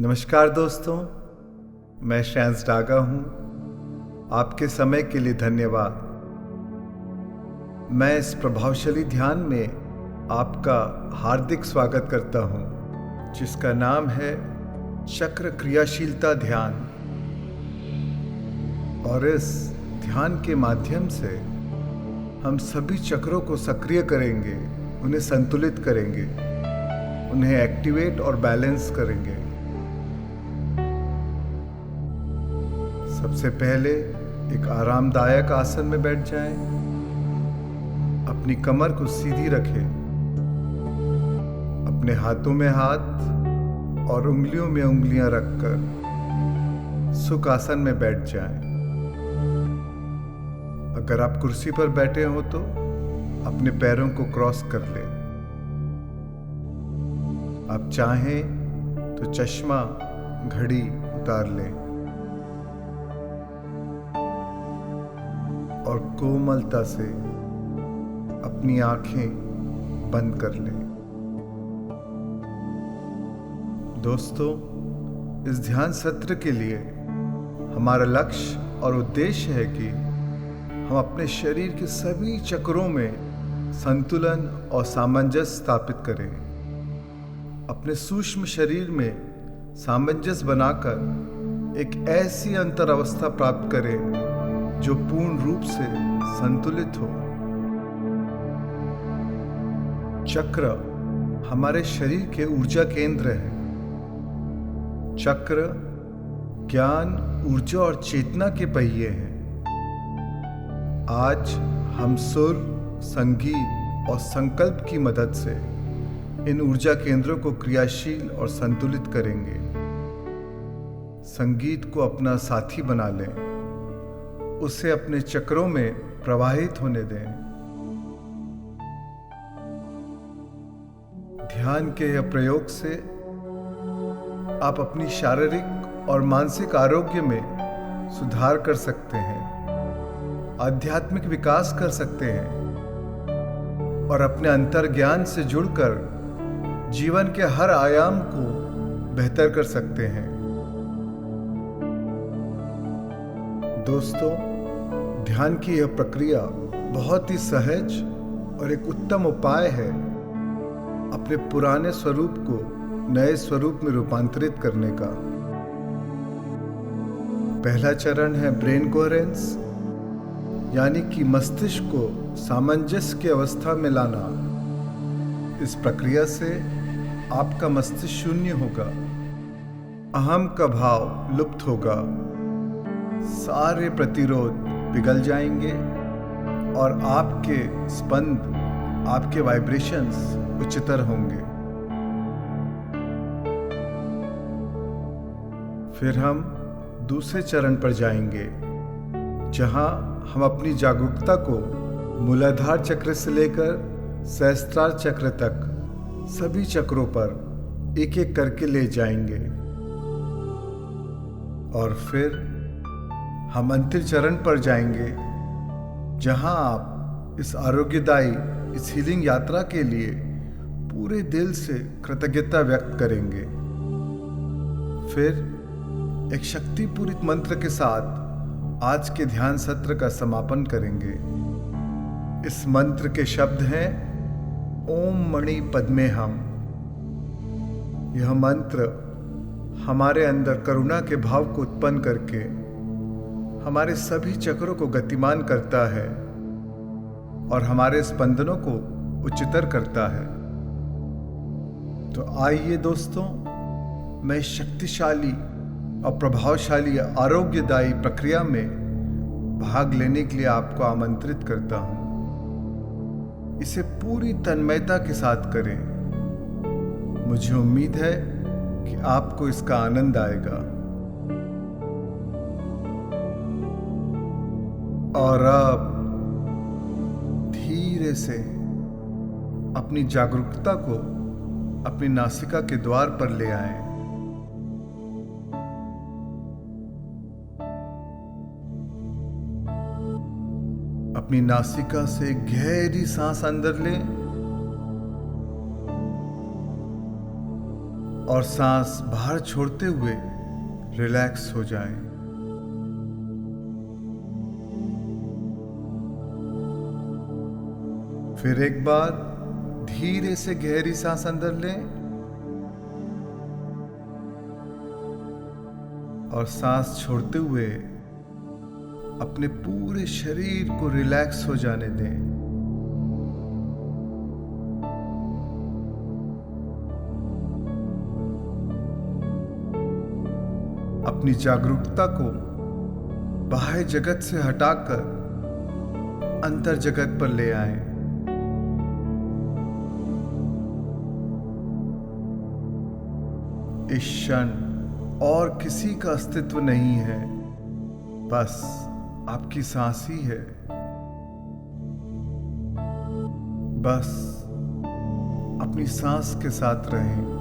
नमस्कार दोस्तों, मैं श्रेयांश डागा हूँ। आपके समय के लिए धन्यवाद। मैं इस प्रभावशाली ध्यान में आपका हार्दिक स्वागत करता हूँ, जिसका नाम है चक्र क्रियाशीलता ध्यान। और इस ध्यान के माध्यम से हम सभी चक्रों को सक्रिय करेंगे, उन्हें संतुलित करेंगे, उन्हें एक्टिवेट और बैलेंस करेंगे। सबसे पहले एक आरामदायक आसन में बैठ जाएं। अपनी कमर को सीधी रखें। अपने हाथों में हाथ और उंगलियों में उंगलियां रखकर सुख आसन में बैठ जाएं। अगर आप कुर्सी पर बैठे हो तो अपने पैरों को क्रॉस कर लें। आप चाहें तो चश्मा, घड़ी उतार लें और कोमलता से अपनी आंखें बंद कर लें। दोस्तों, इस ध्यान सत्र के लिए हमारा लक्ष्य और उद्देश्य है कि हम अपने शरीर के सभी चक्रों में संतुलन और सामंजस्य स्थापित करें। अपने सूक्ष्म शरीर में सामंजस्य बनाकर एक ऐसी अंतर अवस्था प्राप्त करें जो पूर्ण रूप से संतुलित हो। चक्र हमारे शरीर के ऊर्जा केंद्र है। चक्र ज्ञान, ऊर्जा और चेतना के पहिए हैं। आज हम सुर, संगीत और संकल्प की मदद से इन ऊर्जा केंद्रों को क्रियाशील और संतुलित करेंगे। संगीत को अपना साथी बना लें, उसे अपने चक्रों में प्रवाहित होने दें। ध्यान के यह प्रयोग से आप अपनी शारीरिक और मानसिक आरोग्य में सुधार कर सकते हैं, आध्यात्मिक विकास कर सकते हैं और अपने अंतर्ज्ञान से जुड़कर जीवन के हर आयाम को बेहतर कर सकते हैं। दोस्तों, ध्यान की यह प्रक्रिया बहुत ही सहज और एक उत्तम उपाय है अपने पुराने स्वरूप को नए स्वरूप में रूपांतरित करने का। पहला चरण है ब्रेन कोहेरेंस, यानी कि मस्तिष्क को सामंजस्य की अवस्था में लाना। इस प्रक्रिया से आपका मस्तिष्क शून्य होगा, अहम का भाव लुप्त होगा, सारे प्रतिरोध पिघल जाएंगे और आपके स्पंद, आपके वाइब्रेशंस उच्चतर होंगे। फिर हम दूसरे चरण पर जाएंगे, जहां हम अपनी जागरूकता को मूलाधार चक्र से लेकर सहस्त्रार चक्र तक सभी चक्रों पर एक एक करके ले जाएंगे। और फिर हम अंतिम चरण पर जाएंगे, जहां आप इस आरोग्यदायी, इस हीलिंग यात्रा के लिए पूरे दिल से कृतज्ञता व्यक्त करेंगे। फिर एक शक्तिपूरित मंत्र के साथ आज के ध्यान सत्र का समापन करेंगे। इस मंत्र के शब्द हैं ओम मणि पद्मे हम। यह मंत्र हमारे अंदर करुणा के भाव को उत्पन्न करके हमारे सभी चक्रों को गतिमान करता है और हमारे स्पंदनों को उच्चतर करता है। तो आइए दोस्तों, मैं इस शक्तिशाली और प्रभावशाली आरोग्यदायी प्रक्रिया में भाग लेने के लिए आपको आमंत्रित करता हूं। इसे पूरी तन्मयता के साथ करें। मुझे उम्मीद है कि आपको इसका आनंद आएगा। और अब धीरे से अपनी जागरूकता को अपनी नासिका के द्वार पर ले आएं। अपनी नासिका से गहरी सांस अंदर लें और सांस बाहर छोड़ते हुए रिलैक्स हो जाएं। फिर एक बार धीरे से गहरी सांस अंदर लें और सांस छोड़ते हुए अपने पूरे शरीर को रिलैक्स हो जाने दें। अपनी जागरूकता को बाह्य जगत से हटाकर अंतर जगत पर ले आएं। इस क्षण और किसी का अस्तित्व नहीं है, बस आपकी सांस ही है। बस अपनी सांस के साथ रहें।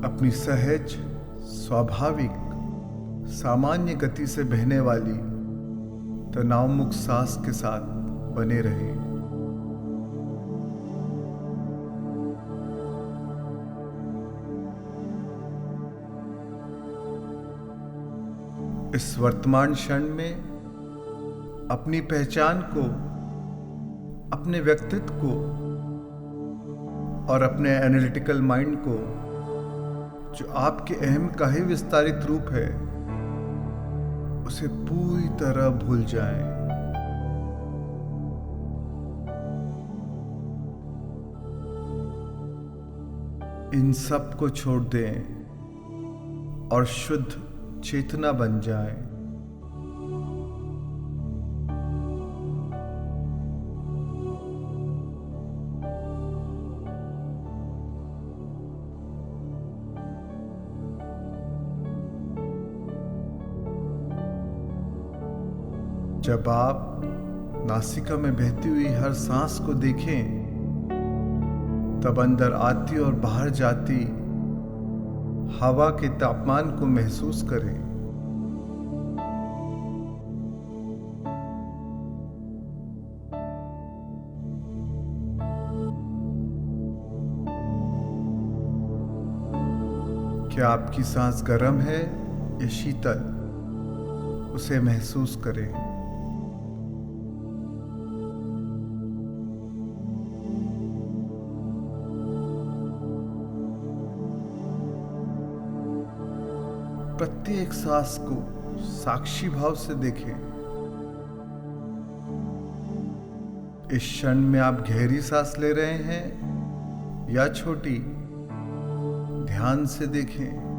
अपनी सहज, स्वाभाविक, सामान्य गति से बहने वाली तनाव मुक्त सांस के साथ बने रहें। इस वर्तमान क्षण में अपनी पहचान को, अपने व्यक्तित्व को और अपने एनालिटिकल माइंड को, जो आपके अहम का ही विस्तारित रूप है, उसे पूरी तरह भूल जाएं। इन सब को छोड़ दें और शुद्ध चेतना बन जाए। जब आप नासिका में बहती हुई हर सांस को देखें, तब अंदर आती और बाहर जाती हवा के तापमान को महसूस करें। क्या आपकी सांस गर्म है या शीतल, उसे महसूस करें। प्रत्येक सांस को साक्षी भाव से देखें। इस क्षण में आप गहरी सांस ले रहे हैं या छोटी, ध्यान से देखें।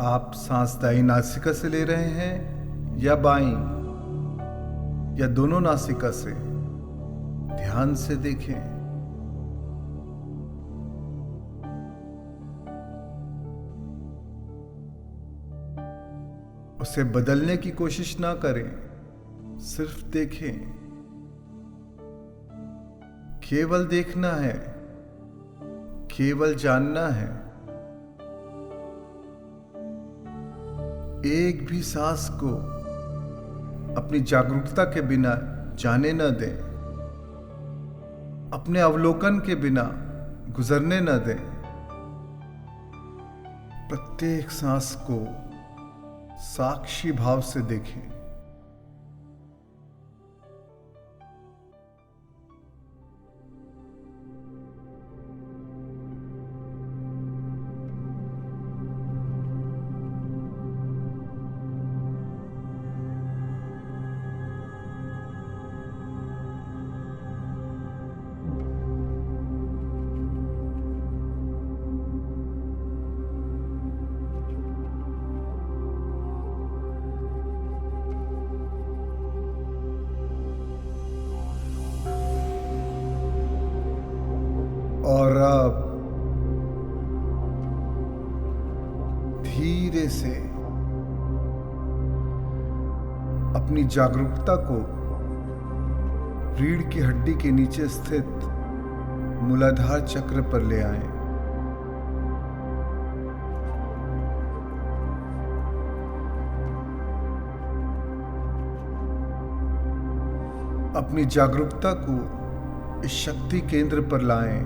आप सांस दाईं नासिका से ले रहे हैं या बाईं, या दोनों नासिका से, ध्यान से देखें। उसे बदलने की कोशिश ना करें, सिर्फ देखें। केवल देखना है, केवल जानना है। एक भी सांस को अपनी जागरूकता के बिना जाने न दें, अपने अवलोकन के बिना गुजरने न दें। प्रत्येक सांस को साक्षी भाव से देखें। और अब धीरे से अपनी जागरूकता को रीढ़ की हड्डी के नीचे स्थित मूलाधार चक्र पर ले आएं। अपनी जागरूकता को इस शक्ति केंद्र पर लाएं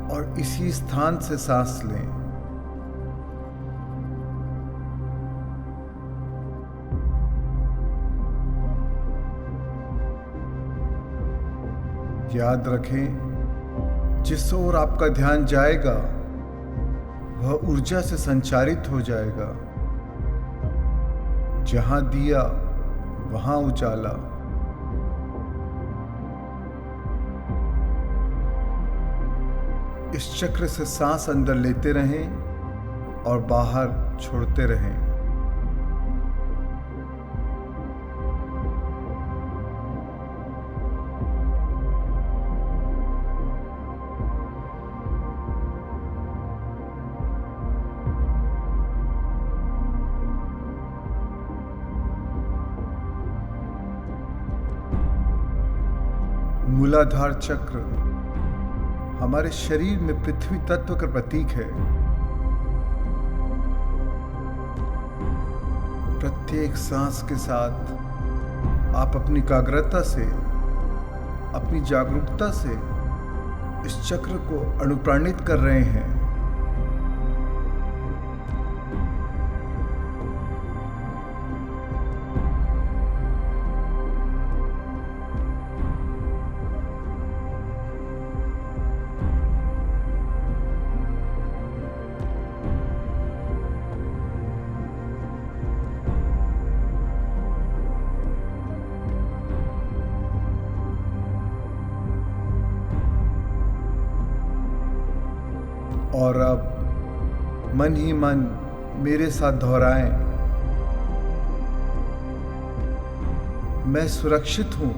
और इसी स्थान से सांस लें। याद रखें, जिस ओर आपका ध्यान जाएगा वह ऊर्जा से संचारित हो जाएगा। जहां दिया वहां उजाला। इस चक्र से सांस अंदर लेते रहें और बाहर छोड़ते रहें। मूलाधार चक्र हमारे शरीर में पृथ्वी तत्व का प्रतीक है। प्रत्येक सांस के साथ आप अपनी एकाग्रता से, अपनी जागरूकता से इस चक्र को अनुप्राणित कर रहे हैं। और अब मन ही मन मेरे साथ दोहराएं, मैं सुरक्षित हूं,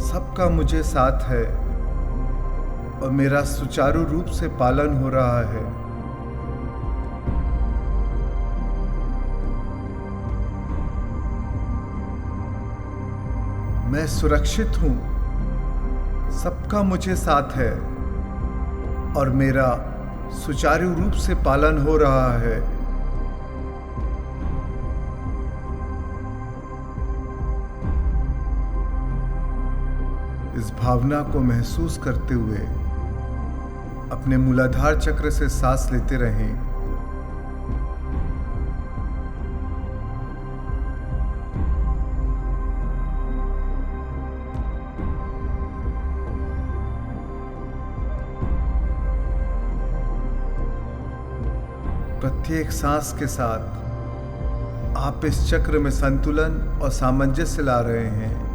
सबका मुझे साथ है और मेरा सुचारू रूप से पालन हो रहा है। मैं सुरक्षित हूं, सबका मुझे साथ है और मेरा सुचारू रूप से पालन हो रहा है। इस भावना को महसूस करते हुए अपने मूलाधार चक्र से सांस लेते रहें। प्रत्येक सांस के साथ आप इस चक्र में संतुलन और सामंजस्य ला रहे हैं।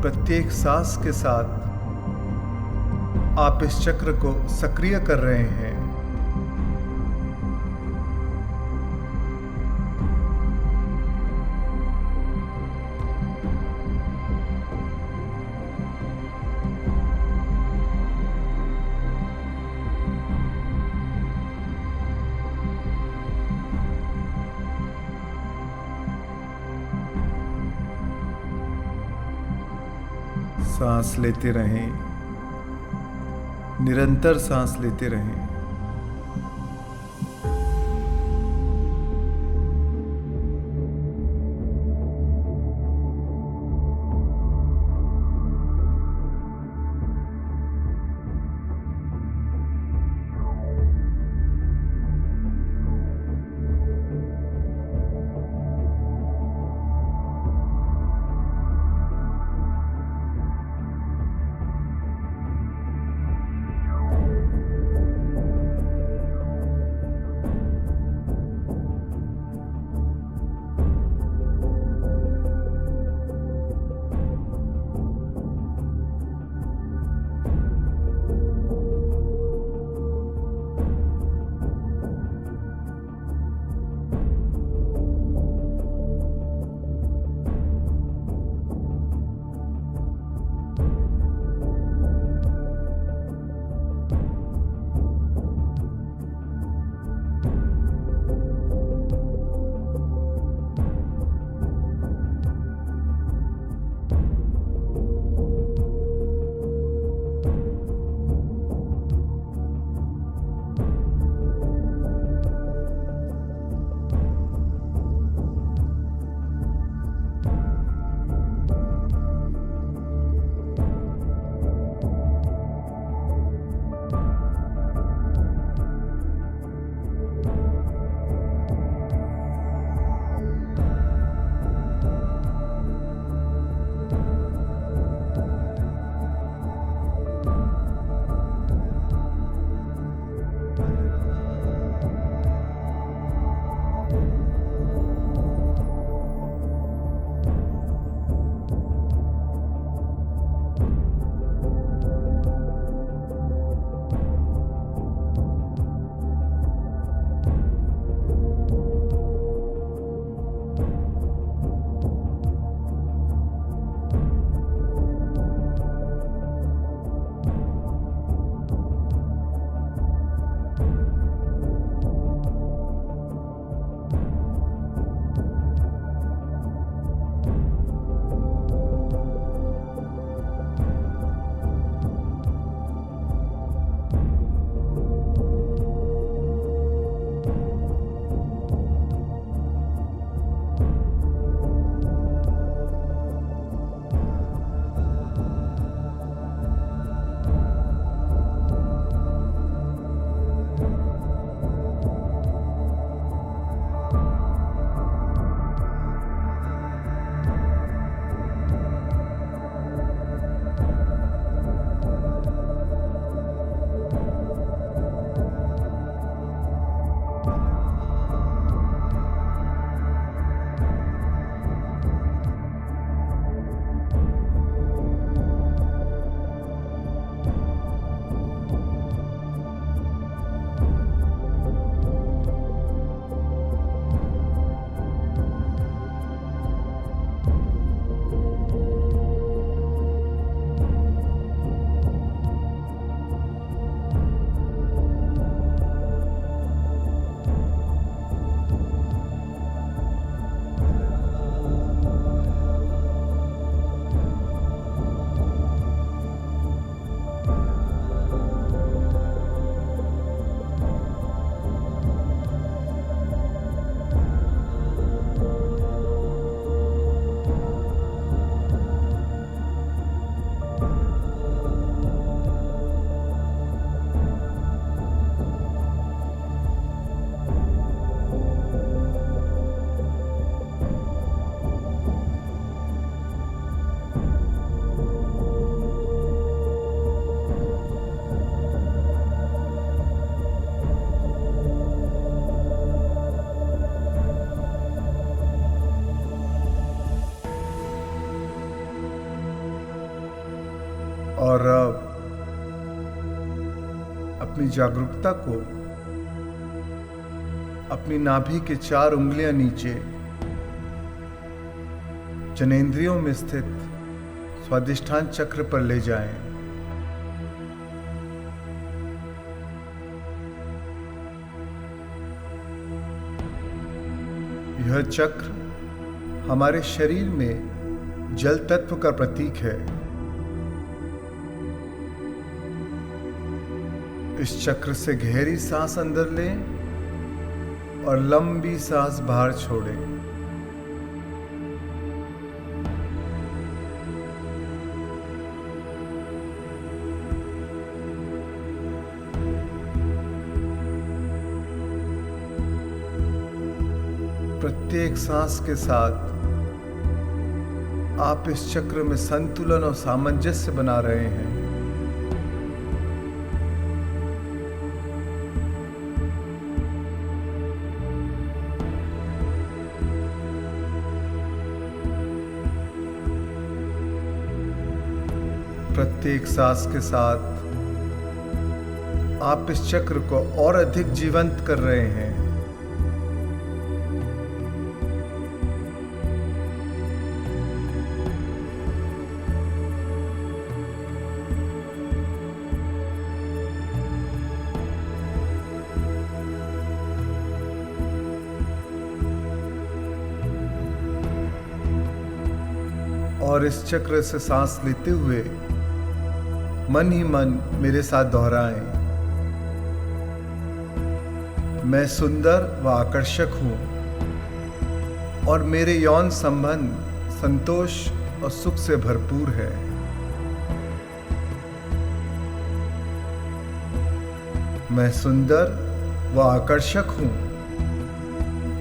प्रत्येक सांस के साथ आप इस चक्र को सक्रिय कर रहे हैं। सांस लेते रहें, निरंतर सांस लेते रहें। और अब अपनी जागरूकता को अपनी नाभि के 4 उंगलियां नीचे जनेंद्रियों में स्थित स्वादिष्ठान चक्र पर ले जाएं। यह चक्र हमारे शरीर में जल तत्व का प्रतीक है। इस चक्र से गहरी सांस अंदर लें और लंबी सांस बाहर छोड़ें। प्रत्येक सांस के साथ आप इस चक्र में संतुलन और सामंजस्य बना रहे हैं। प्रत्येक सांस के साथ आप इस चक्र को और अधिक जीवंत कर रहे हैं। और इस चक्र से सांस लेते हुए मन ही मन मेरे साथ दोहराएं। मैं सुंदर व आकर्षक हूं और मेरे यौन संबंध संतोष और सुख से भरपूर है। मैं सुंदर व आकर्षक हूं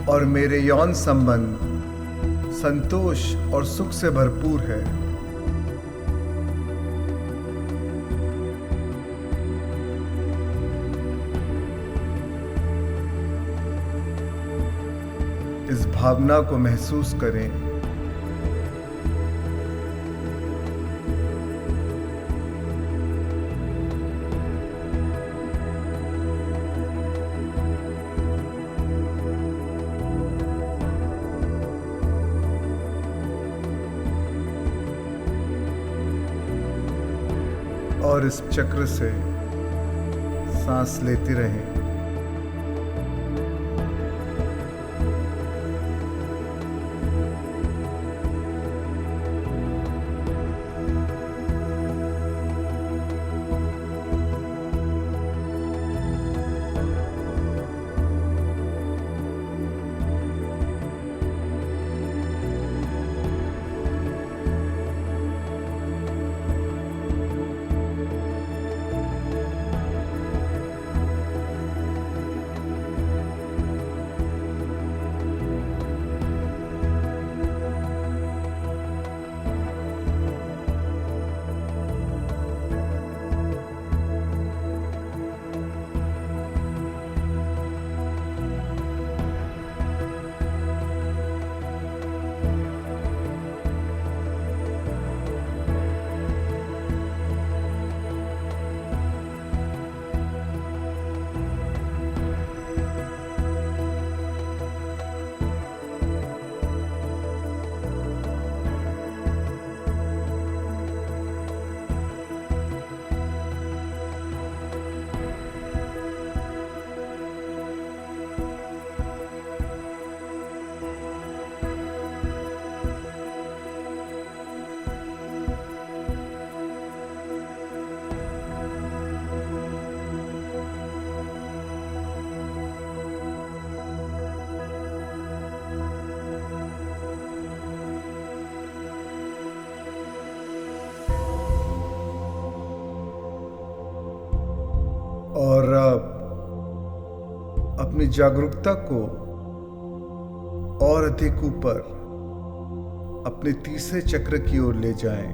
और मेरे यौन संबंध संतोष और सुख से भरपूर है। इस भावना को महसूस करें। और इस चक्र से सांस लेते रहें। और अपनी जागरूकता को और अधिक ऊपर अपने तीसरे चक्र की ओर ले जाएं।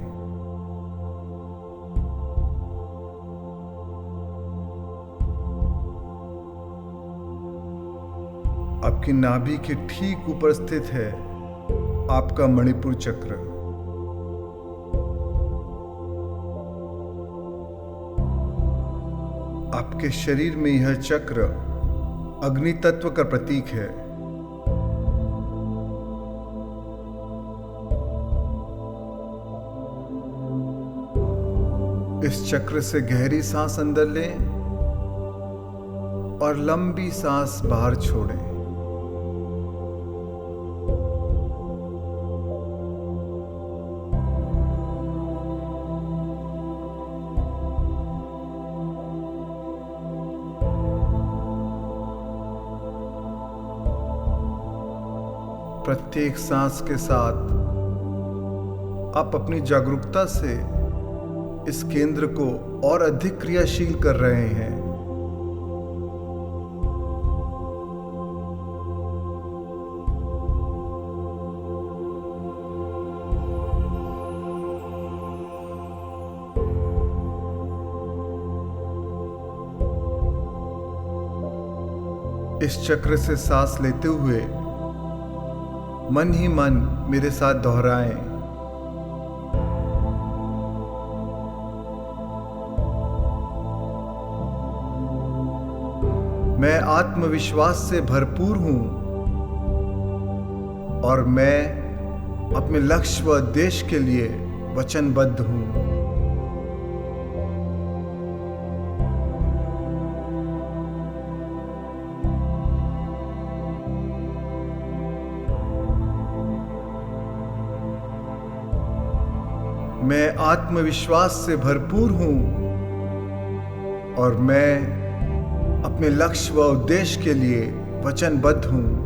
आपकी नाभि के ठीक ऊपर स्थित है आपका मणिपुर चक्र। आपके शरीर में यह चक्र अग्नि तत्व का प्रतीक है। इस चक्र से गहरी सांस अंदर लें और लंबी सांस बाहर छोड़ें। प्रत्येक सांस के साथ आप अपनी जागरूकता से इस केंद्र को और अधिक क्रियाशील कर रहे हैं। इस चक्र से सांस लेते हुए मन ही मन मेरे साथ दोहराएं, मैं आत्मविश्वास से भरपूर हूं और मैं अपने लक्ष्य व देश के लिए वचनबद्ध हूं। मैं आत्मविश्वास से भरपूर हूं और मैं अपने लक्ष्य व उद्देश्य के लिए वचनबद्ध हूं।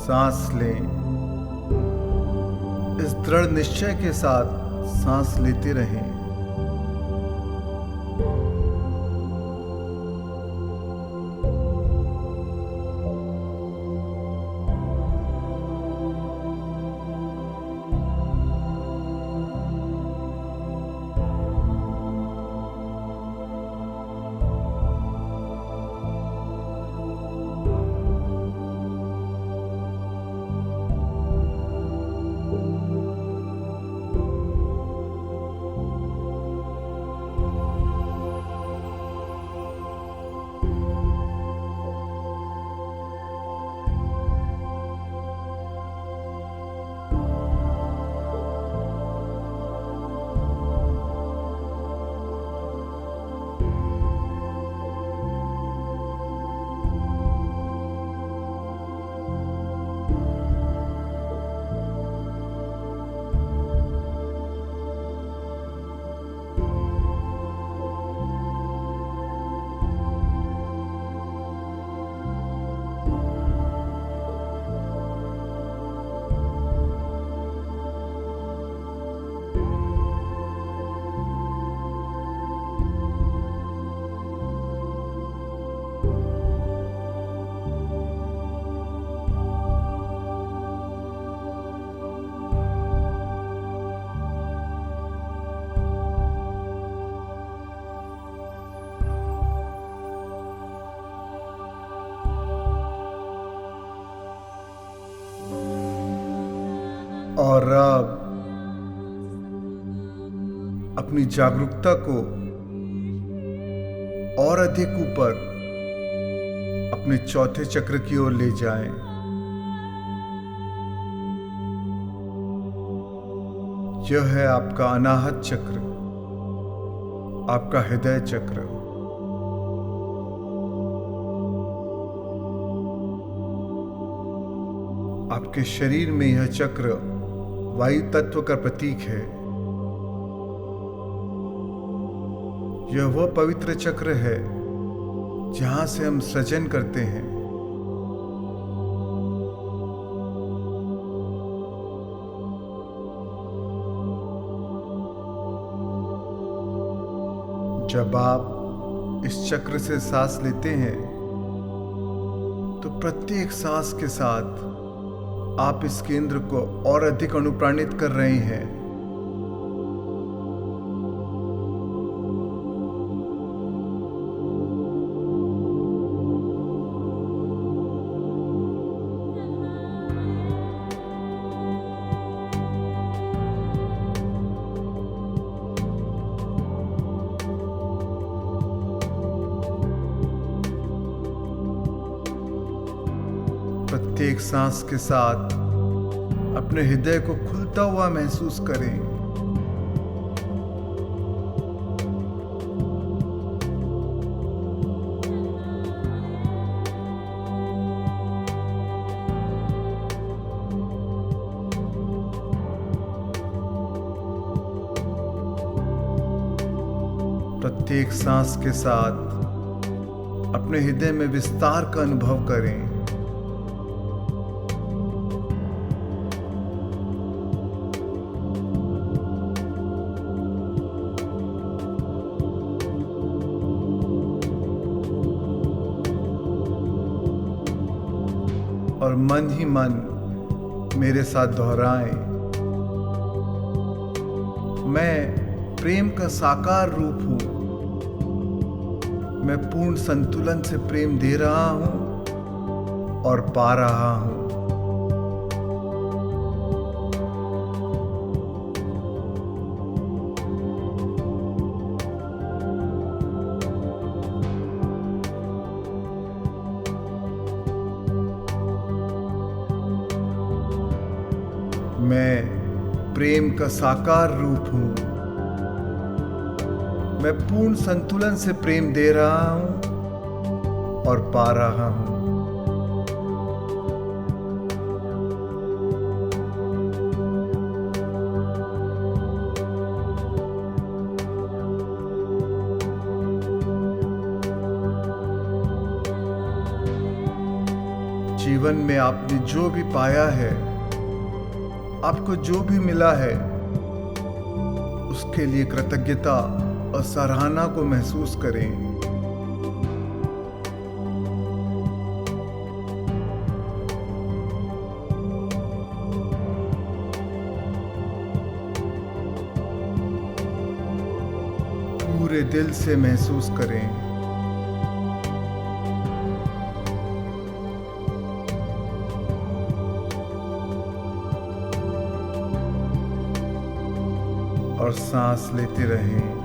सांस लें। इस दृढ़ निश्चय के साथ सांस लेते रहें। और अब अपनी जागरूकता को और अधिक ऊपर अपने चौथे चक्र की ओर ले जाएं। यह है आपका अनाहत चक्र, आपका हृदय चक्र। आपके शरीर में यह चक्र वायु तत्व का प्रतीक है। यह वह पवित्र चक्र है जहां से हम सृजन करते हैं। जब आप इस चक्र से सांस लेते हैं तो प्रत्येक सांस के साथ आप इस केंद्र को और अधिक अनुप्राणित कर रहे हैं। प्रत्येक सांस के साथ अपने हृदय को खुलता हुआ महसूस करें। प्रत्येक सांस के साथ अपने हृदय में विस्तार का अनुभव करें। और मन ही मन मेरे साथ दोहराएं, मैं प्रेम का साकार रूप हूं। मैं पूर्ण संतुलन से प्रेम दे रहा हूं और पा रहा हूं। मैं प्रेम का साकार रूप हूं। मैं पूर्ण संतुलन से प्रेम दे रहा हूं और पा रहा हूं। जीवन में आपने जो भी पाया है, आपको जो भी मिला है, उसके लिए कृतज्ञता और सराहना को महसूस करें। पूरे दिल से महसूस करें। और सांस लेते रहें।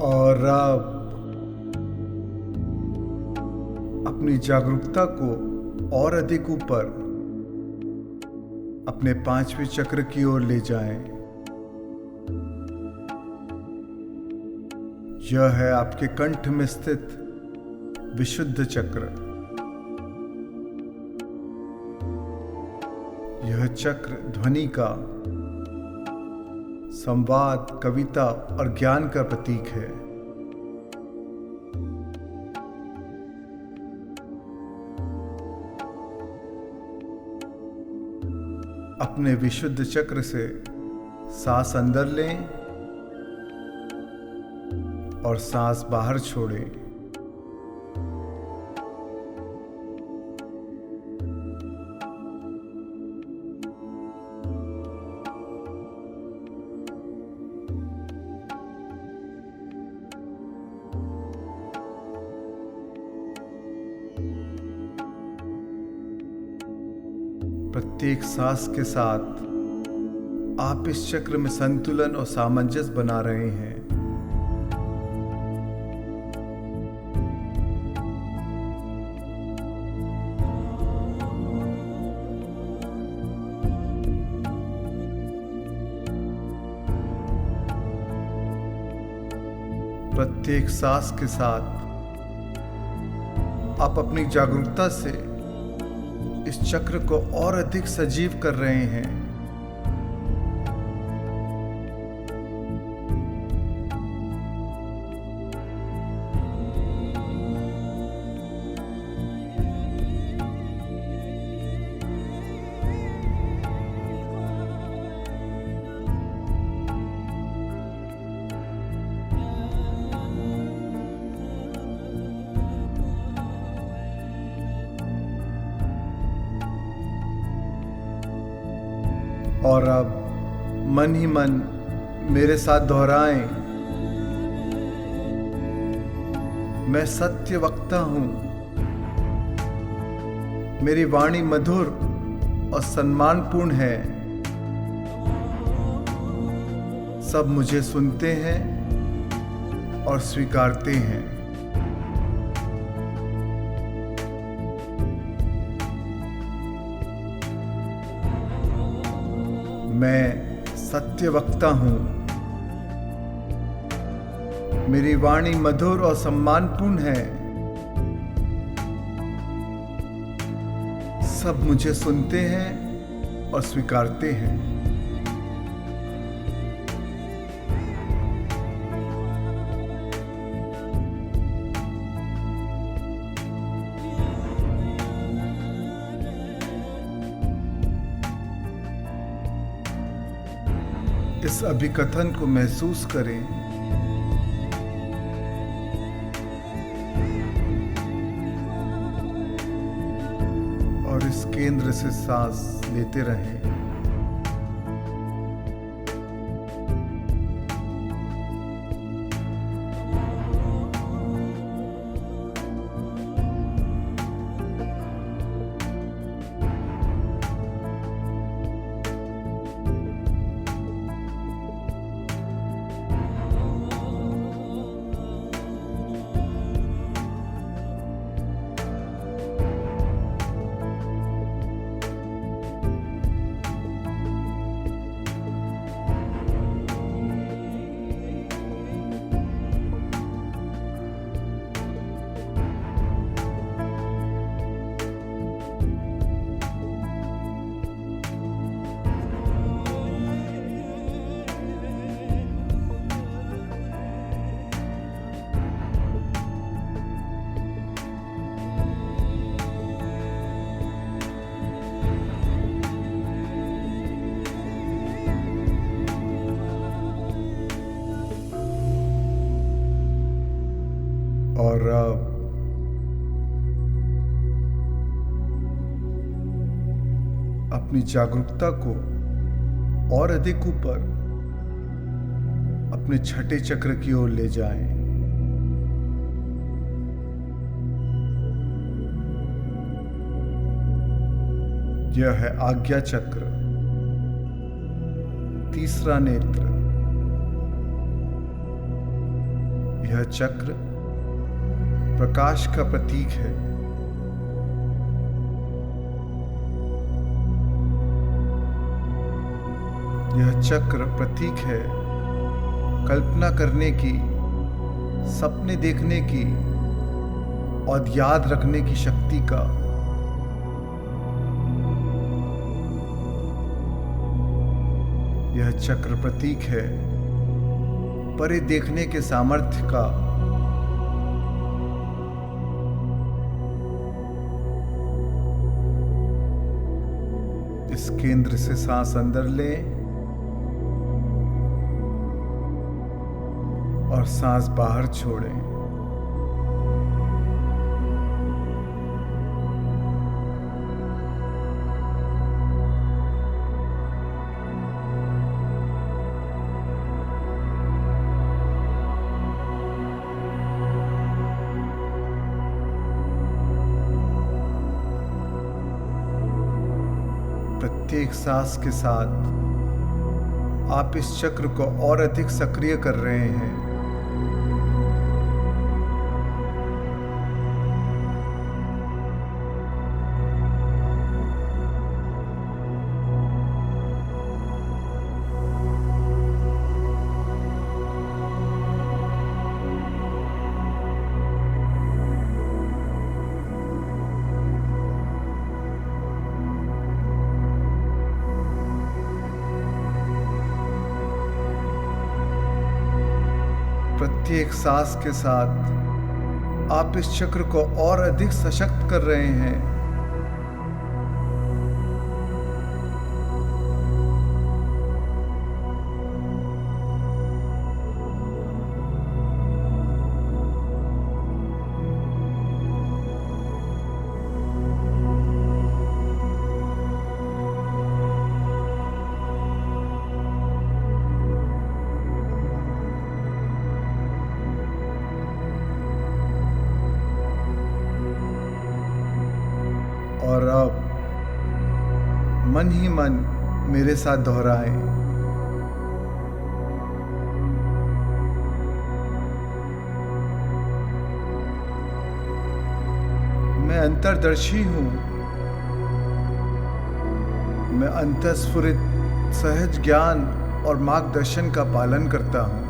और अब अपनी जागरूकता को और अधिक ऊपर अपने पांचवें चक्र की ओर ले जाएं। यह है आपके कंठ में स्थित विशुद्ध चक्र। यह चक्र ध्वनि का, संवाद, कविता और ज्ञान का प्रतीक है। अपने विशुद्ध चक्र से सांस अंदर लें और सांस बाहर छोड़ें। प्रत्येक सांस के साथ आप इस चक्र में संतुलन और सामंजस्य बना रहे हैं। प्रत्येक सांस के साथ आप अपनी जागरूकता से इस चक्र को और अधिक सजीव कर रहे हैं। और अब मन ही मन मेरे साथ दोहराएं, मैं सत्य वक्ता हूं। मेरी वाणी मधुर और सम्मानपूर्ण है। सब मुझे सुनते हैं और स्वीकारते हैं। मैं सत्य वक्ता हूं। मेरी वाणी मधुर और सम्मानपूर्ण है। सब मुझे सुनते हैं और स्वीकारते हैं। इस अभिकथन को महसूस करें। और इस केंद्र से सांस लेते रहें। और अपनी जागरूकता को और अधिक ऊपर अपने छठे चक्र की ओर ले जाएं। यह है आज्ञा चक्र, तीसरा नेत्र। यह चक्र प्रकाश का प्रतीक है। यह चक्र प्रतीक है कल्पना करने की, सपने देखने की और याद रखने की शक्ति का। यह चक्र प्रतीक है परे देखने के सामर्थ्य का। इस केंद्र से सांस अंदर लें और सांस बाहर छोड़ें। प्रत्येक सांस के साथ आप इस चक्र को और अधिक सक्रिय कर रहे हैं। प्रत्येक सांस के साथ आप इस चक्र को और अधिक सशक्त कर रहे हैं। और अब मन ही मन मेरे साथ दोहराएं। मैं अंतर्दर्शी हूं। मैं अंतःस्फुरित सहज ज्ञान और मार्गदर्शन का पालन करता हूं।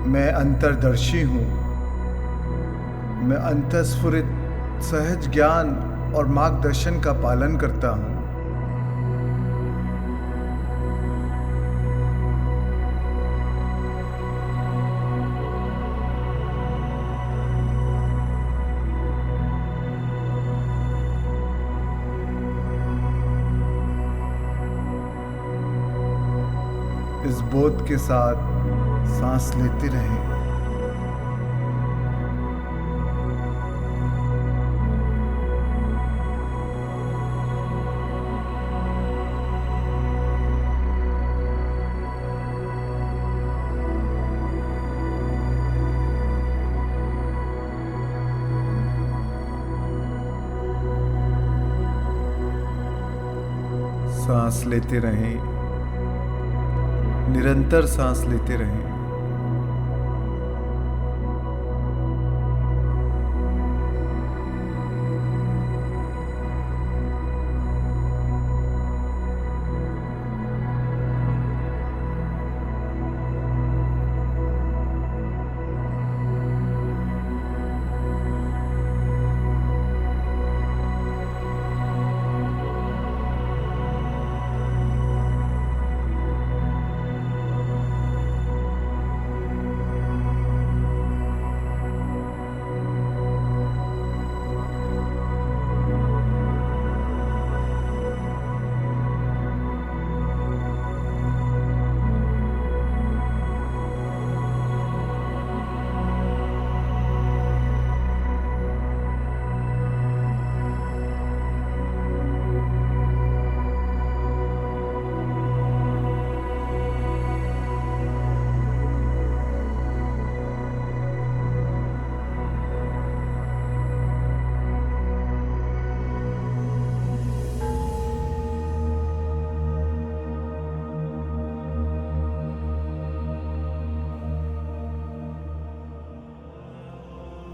मैं अंतर्दर्शी हूँ। मैं अंतःस्फुरित सहज ज्ञान और मार्गदर्शन का पालन करता हूँ। इस बोध के साथ सांस लेते रहें। सांस लेते रहें, निरंतर सांस लेते रहें।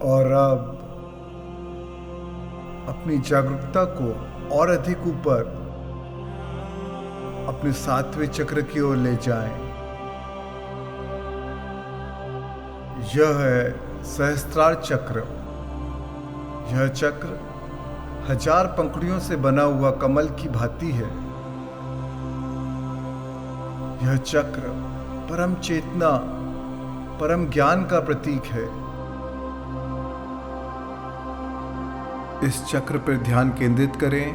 और अब अपनी जागरूकता को और अधिक ऊपर अपने 7वें चक्र की ओर ले जाएं। यह है सहस्त्रार चक्र। यह चक्र 1000 पंखुड़ियों से बना हुआ कमल की भांति है। यह चक्र परम चेतना, परम ज्ञान का प्रतीक है। इस चक्र पर ध्यान केंद्रित करें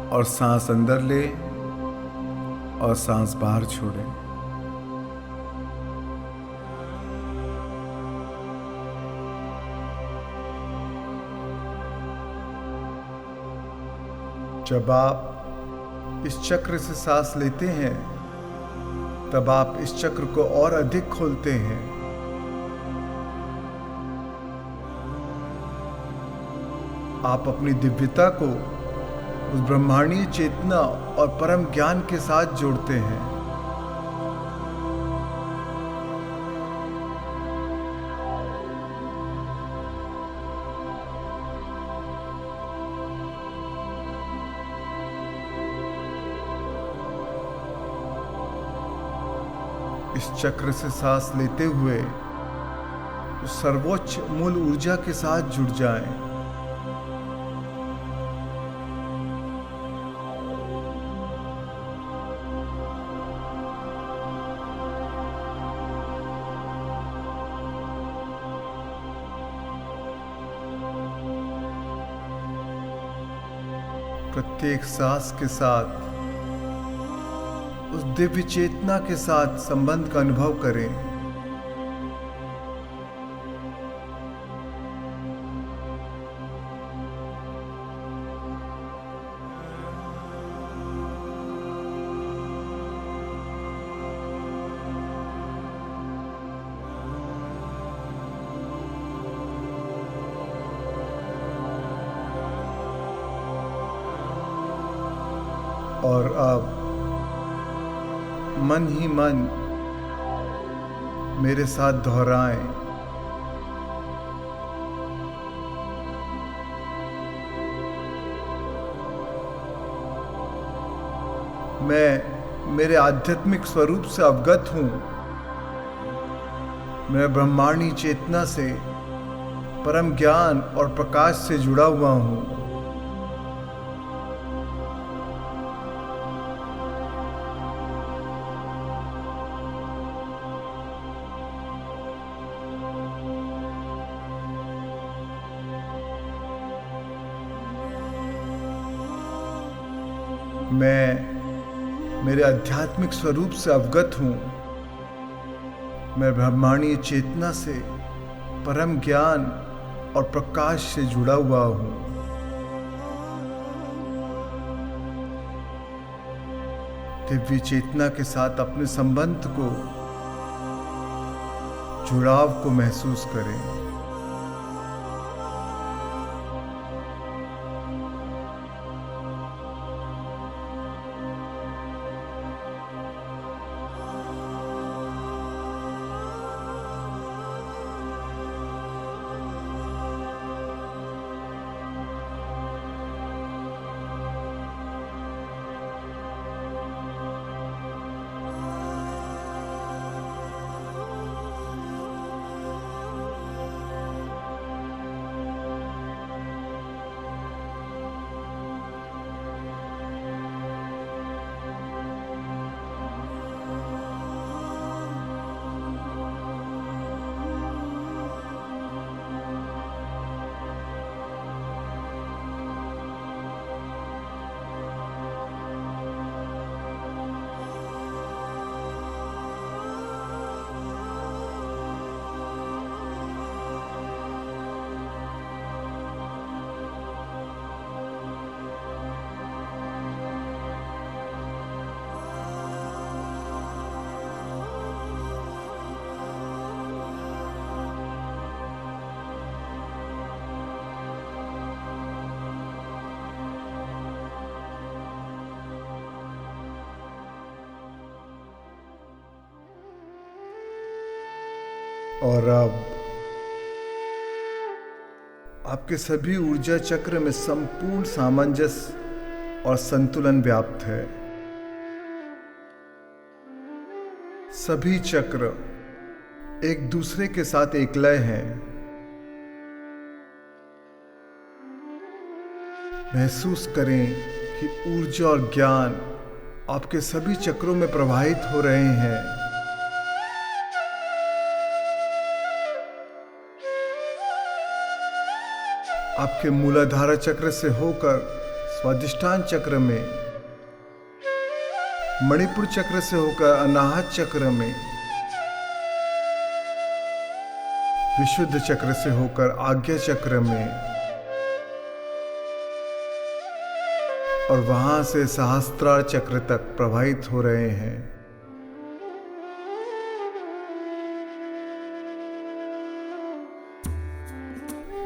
और सांस अंदर लें और सांस बाहर छोड़ें। जब आप इस चक्र से सांस लेते हैं, तब आप इस चक्र को और अधिक खोलते हैं। आप अपनी दिव्यता को उस ब्रह्मांडीय चेतना और परम ज्ञान के साथ जोड़ते हैं। इस चक्र से सांस लेते हुए उस सर्वोच्च मूल ऊर्जा के साथ जुड़ जाएं। प्रत्येक सांस के साथ उस दिव्य चेतना के साथ संबंध का अनुभव करें। और अब मन ही मन मेरे साथ दोहराएं। मैं मेरे आध्यात्मिक स्वरूप से अवगत हूँ। मैं ब्रह्मांडी चेतना से, परम ज्ञान और प्रकाश से जुड़ा हुआ हूँ। मैं मेरे आध्यात्मिक स्वरूप से अवगत हूँ। मैं ब्रह्मांडीय चेतना से, परम ज्ञान और प्रकाश से जुड़ा हुआ हूँ। दिव्य चेतना के साथ अपने संबंध को, जुड़ाव को महसूस करें। और अब आपके सभी ऊर्जा चक्र में संपूर्ण सामंजस्य और संतुलन व्याप्त है। सभी चक्र एक दूसरे के साथ एकलय हैं। महसूस करें कि ऊर्जा और ज्ञान आपके सभी चक्रों में प्रवाहित हो रहे हैं। आपके मूलाधार चक्र से होकर स्वादिष्ठान चक्र में, मणिपुर चक्र से होकर अनाहत चक्र में, विशुद्ध चक्र से होकर आज्ञा चक्र में और वहां से सहस्त्रार चक्र तक प्रवाहित हो रहे हैं।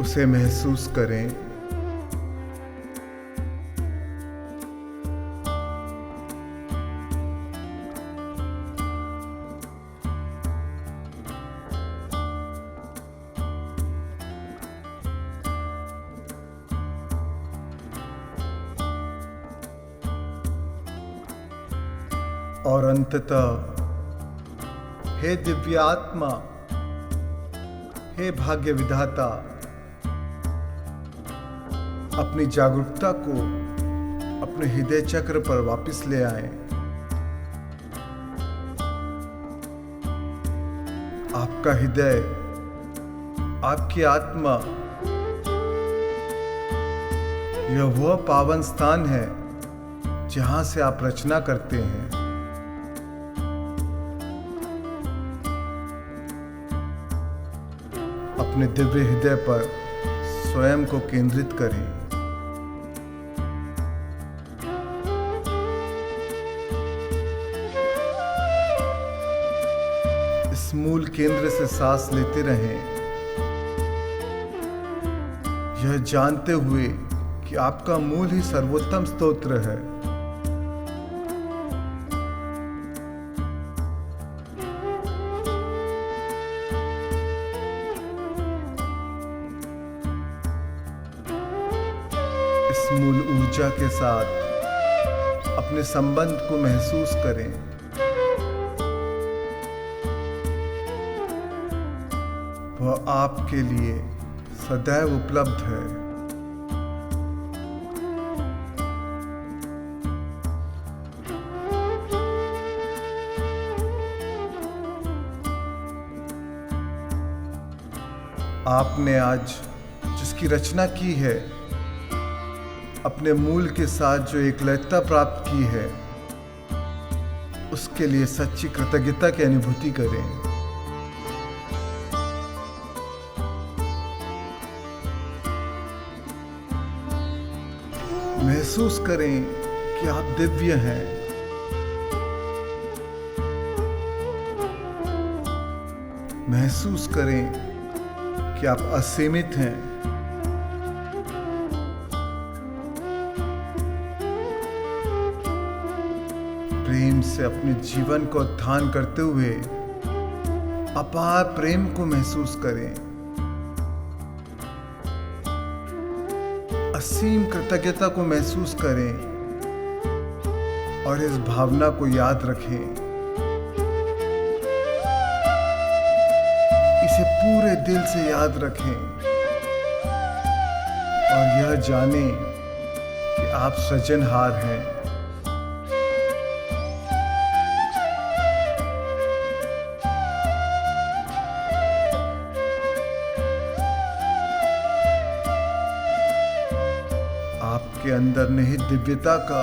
उसे महसूस करें। और अंततः हे दिव्यात्मा, हे भाग्य विधाता, अपनी जागरूकता को अपने हृदय चक्र पर वापस ले आए। आपका हृदय, आपकी आत्मा, यह वह पावन स्थान है जहां से आप रचना करते हैं। अपने दिव्य हृदय पर स्वयं को केंद्रित करें। इस मूल केंद्र से सांस लेते रहें, यह जानते हुए कि आपका मूल ही सर्वोत्तम स्तोत्र है। इस मूल ऊर्जा के साथ अपने संबंध को महसूस करें। वह आपके लिए सदैव उपलब्ध है। आपने आज जिसकी रचना की है, अपने मूल के साथ जो एकलता प्राप्त की है, उसके लिए सच्ची कृतज्ञता की अनुभूति करें। महसूस करें कि आप दिव्य हैं। महसूस करें कि आप असीमित हैं। प्रेम से अपने जीवन को उत्थान करते हुए अपार प्रेम को महसूस करें। असीम कृतज्ञता को महसूस करें और इस भावना को याद रखें। इसे पूरे दिल से याद रखें और यह जानें कि आप सृजनहार हैं। आपके अंदर निहित दिव्यता का,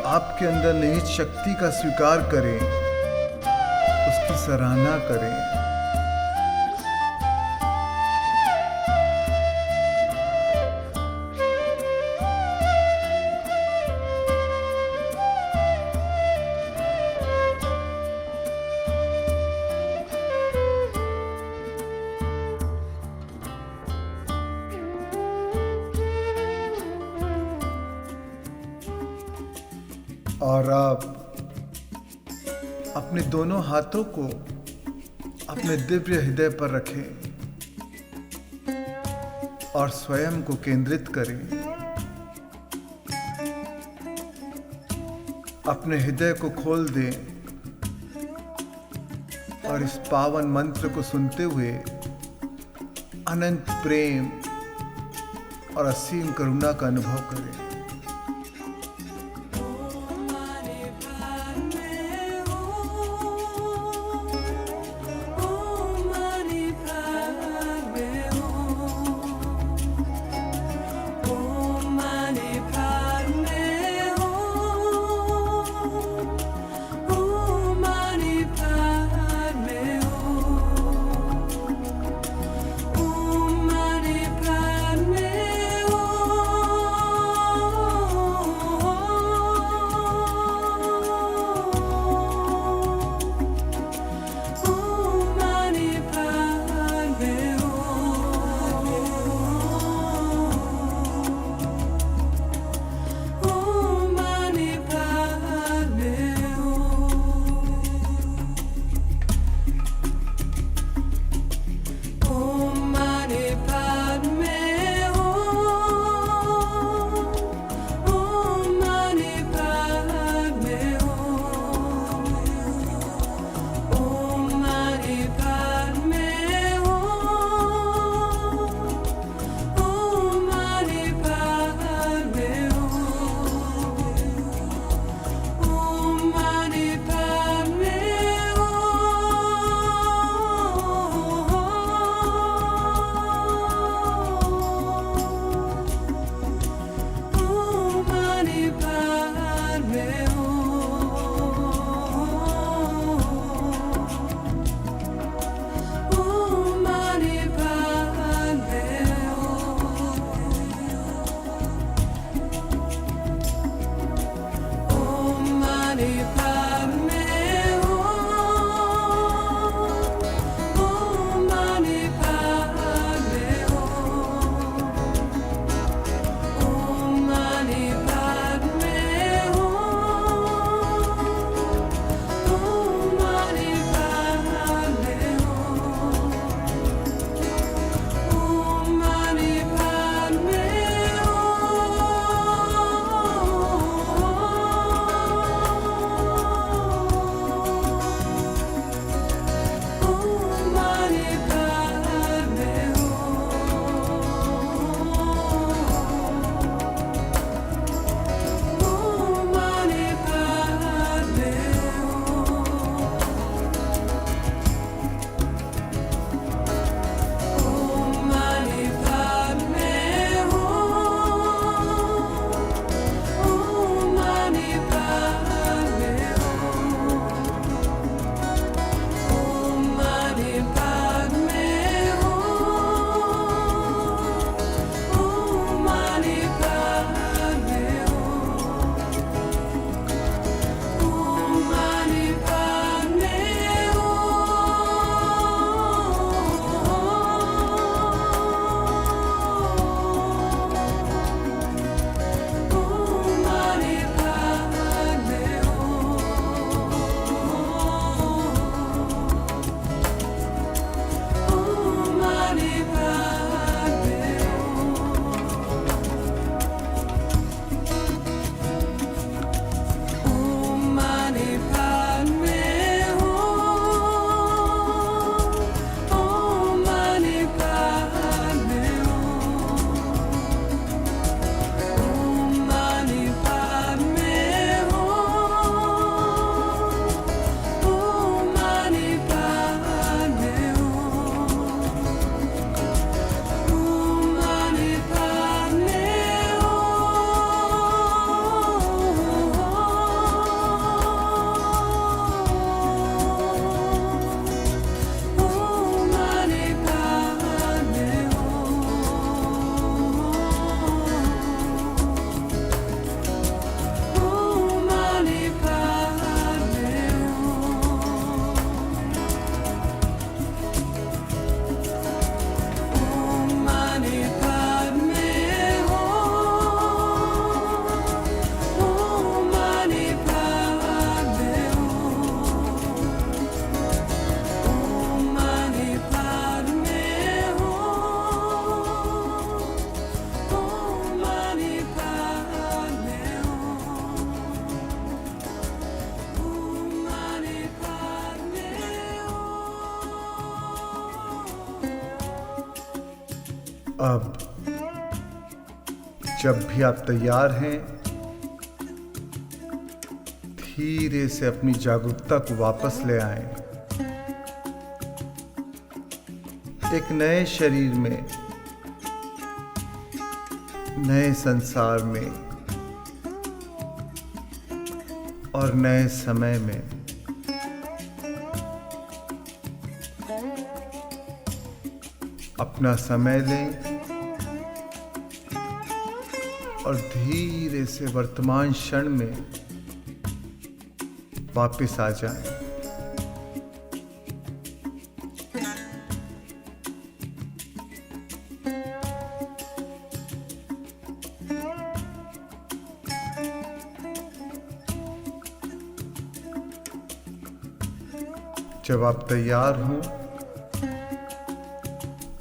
आपके अंदर निहित शक्ति का स्वीकार करें, उसकी सराहना करें। और अब अपने दोनों हाथों को अपने दिव्य हृदय पर रखें और स्वयं को केंद्रित करें। अपने हृदय को खोल दें और इस पावन मंत्र को सुनते हुए अनंत प्रेम और असीम करुणा का अनुभव करें। अब जब भी आप तैयार हैं, धीरे से अपनी जागरूकता को वापस ले आएं। एक नए शरीर में, नए संसार में और नए समय में अपना समय लें और धीरे से वर्तमान क्षण में वापस आ जाएं। जब आप तैयार हों,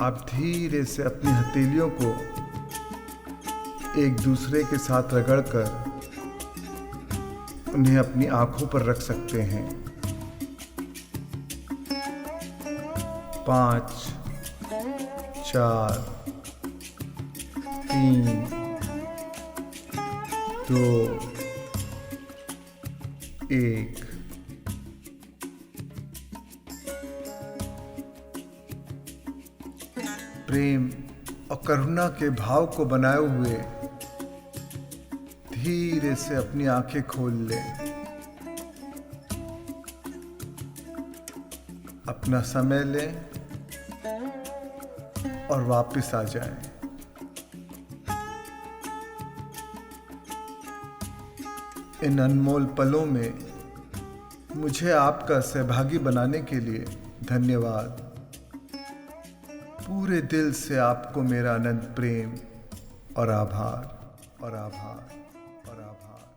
आप धीरे से अपनी हथेलियों को एक दूसरे के साथ रगड़कर उन्हें अपनी आंखों पर रख सकते हैं। 5, 4, 3, 2, 1। प्रेम और करुणा के भाव को बनाए हुए धीरे से अपनी आंखें खोल लें। अपना समय लें और वापस आ जाएं। इन अनमोल पलों में मुझे आपका सहभागी बनाने के लिए धन्यवाद। पूरे दिल से आपको मेरा अनंत प्रेम और आभार और आभार और आभार।